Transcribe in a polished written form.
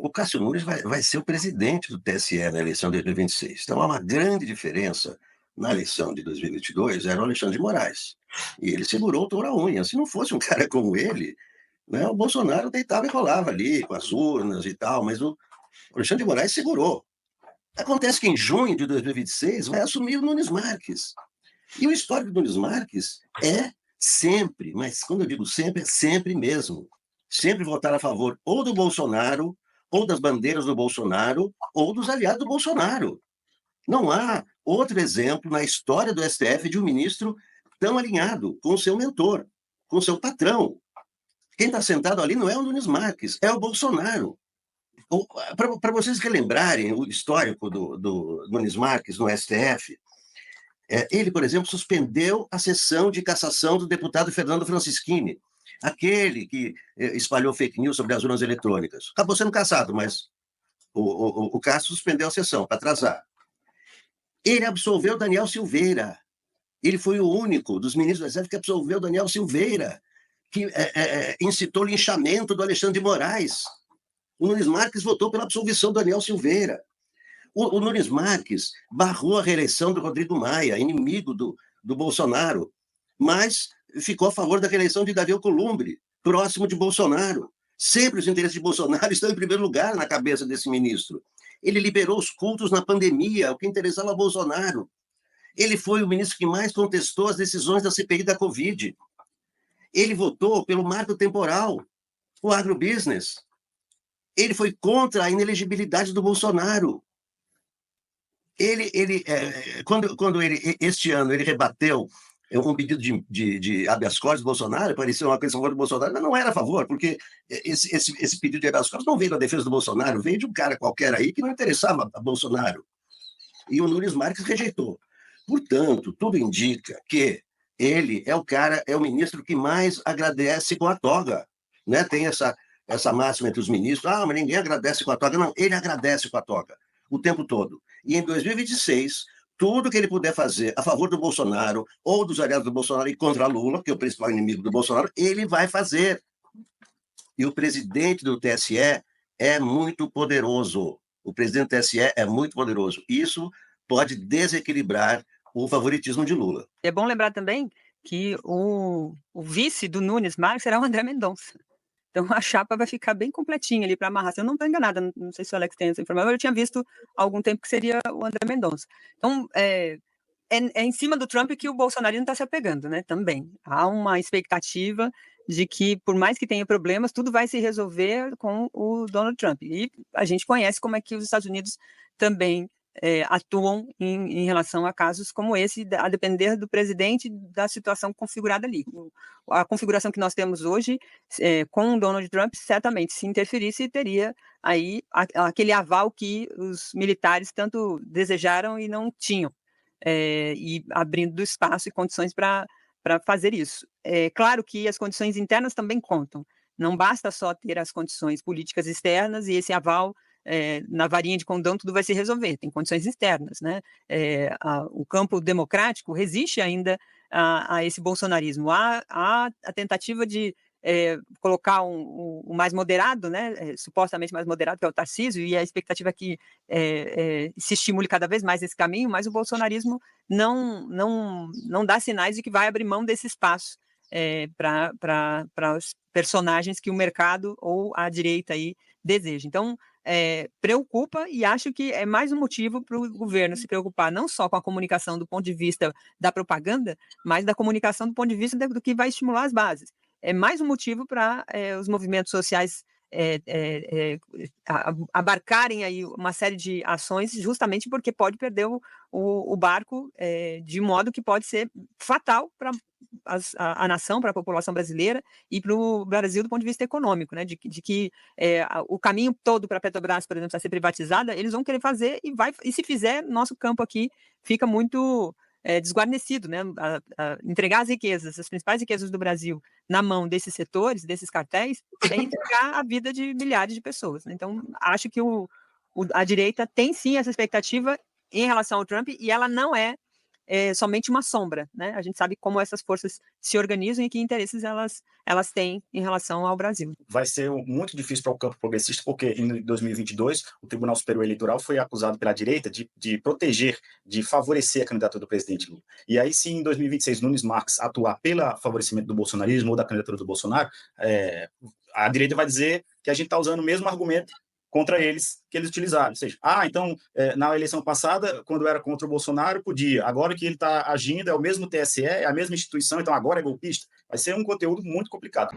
o Cássio Nunes vai ser o presidente do TSE na eleição de 2026. Então há uma grande diferença na eleição de 2022, era o Alexandre de Moraes. E ele segurou o touro à unha. Se não fosse um cara como ele, né, o Bolsonaro deitava e rolava ali com as urnas e tal, mas o Alexandre de Moraes segurou. Acontece que em junho de 2026 vai assumir o Nunes Marques. E o histórico do Nunes Marques é sempre, mas quando eu digo sempre, é sempre mesmo. Sempre votar a favor ou do Bolsonaro, ou das bandeiras do Bolsonaro, ou dos aliados do Bolsonaro. Não há outro exemplo na história do STF de um ministro tão alinhado com o seu mentor, com o seu patrão. Quem está sentado ali não é o Nunes Marques, é o Bolsonaro. Para vocês relembrarem o histórico do Nunes Marques no STF, ele, por exemplo, suspendeu a sessão de cassação do deputado Fernando Francischini, aquele que espalhou fake news sobre as urnas eletrônicas. Acabou sendo cassado, mas o Cássio suspendeu a sessão para atrasar. Ele absolveu Daniel Silveira. Ele foi o único dos ministros do Exército que absolveu Daniel Silveira, que incitou o linchamento do Alexandre de Moraes. O Nunes Marques votou pela absolvição do Daniel Silveira. O Nunes Marques barrou a reeleição do Rodrigo Maia, inimigo do Bolsonaro, mas ficou a favor da reeleição de Davi Alcolumbre, próximo de Bolsonaro. Sempre os interesses de Bolsonaro estão em primeiro lugar na cabeça desse ministro. Ele liberou os cultos na pandemia, o que interessava a Bolsonaro. Ele foi o ministro que mais contestou as decisões da CPI da Covid. Ele votou pelo marco temporal, o agrobusiness. Ele foi contra a inelegibilidade do Bolsonaro. Quando ele, este ano, ele rebateu um pedido de habeas corpus do Bolsonaro, parecia uma coisa a favor do Bolsonaro, mas não era a favor, porque esse pedido de habeas corpus não veio da defesa do Bolsonaro, veio de um cara qualquer aí que não interessava a Bolsonaro. E o Nunes Marques rejeitou. Portanto, tudo indica que ele é o ministro que mais agradece com a toga. Né? Tem essa máxima entre os ministros, mas ninguém agradece com a toga. Não, ele agradece com a toga o tempo todo. E em 2026, tudo que ele puder fazer a favor do Bolsonaro ou dos aliados do Bolsonaro e contra Lula, que é o principal inimigo do Bolsonaro, ele vai fazer. E o presidente do TSE é muito poderoso. O presidente do TSE é muito poderoso. Isso pode desequilibrar o favoritismo de Lula. É bom lembrar também que o vice do Nunes Marques será o André Mendonça. Então a chapa vai ficar bem completinha ali para amarrar. Se eu não estou enganada, não sei se o Alex tem essa informação, mas eu tinha visto há algum tempo que seria o André Mendonça. Então, é em cima do Trump que o bolsonarismo está se apegando, né? Também. Há uma expectativa de que, por mais que tenha problemas, tudo vai se resolver com o Donald Trump. E a gente conhece como é que os Estados Unidos também atuam em relação a casos como esse, a depender do presidente, da situação configurada ali. A configuração que nós temos hoje, com o Donald Trump, certamente, se interferisse, teria aí aquele aval que os militares tanto desejaram e não tinham, e abrindo espaço e condições para fazer isso. É claro que as condições internas também contam. Não basta só ter as condições políticas externas e esse aval na varinha de condão tudo vai se resolver, tem condições externas, né? O campo democrático resiste ainda a esse bolsonarismo. Há a tentativa de colocar o mais moderado, né? Supostamente mais moderado, que é o Tarcísio, e a expectativa é que se estimule cada vez mais esse caminho, mas o bolsonarismo não dá sinais de que vai abrir mão desse espaço para os personagens que o mercado ou a direita aí deseja. Então, preocupa, e acho que é mais um motivo para o governo se preocupar não só com a comunicação do ponto de vista da propaganda, mas da comunicação do ponto de vista do que vai estimular as bases. É mais um motivo para os movimentos sociais abarcarem aí uma série de ações, justamente porque pode perder o barco de modo que pode ser fatal para a nação, para a população brasileira e para o Brasil do ponto de vista econômico, né? De que o caminho todo para a Petrobras, por exemplo, a ser privatizada, eles vão querer fazer e se fizer, nosso campo aqui fica muito desguarnecido, né? Entregar as riquezas, as principais riquezas do Brasil na mão desses setores, desses cartéis, é entregar a vida de milhares de pessoas, né? Então, acho que a direita tem sim essa expectativa em relação ao Trump, e ela não é somente uma sombra, né. A gente sabe como essas forças se organizam e que interesses elas têm em relação ao Brasil. Vai ser muito difícil para o campo progressista, porque em 2022 o Tribunal Superior Eleitoral foi acusado pela direita de proteger, de favorecer a candidatura do presidente Lula. E aí, se em 2026 Nunes Marques atuar pelo favorecimento do bolsonarismo ou da candidatura do Bolsonaro, a direita vai dizer que a gente está usando o mesmo argumento contra eles que eles utilizaram. Ou seja, então, na eleição passada, quando era contra o Bolsonaro, podia. Agora que ele está agindo, é o mesmo TSE, é a mesma instituição, então agora é golpista. Vai ser um conteúdo muito complicado.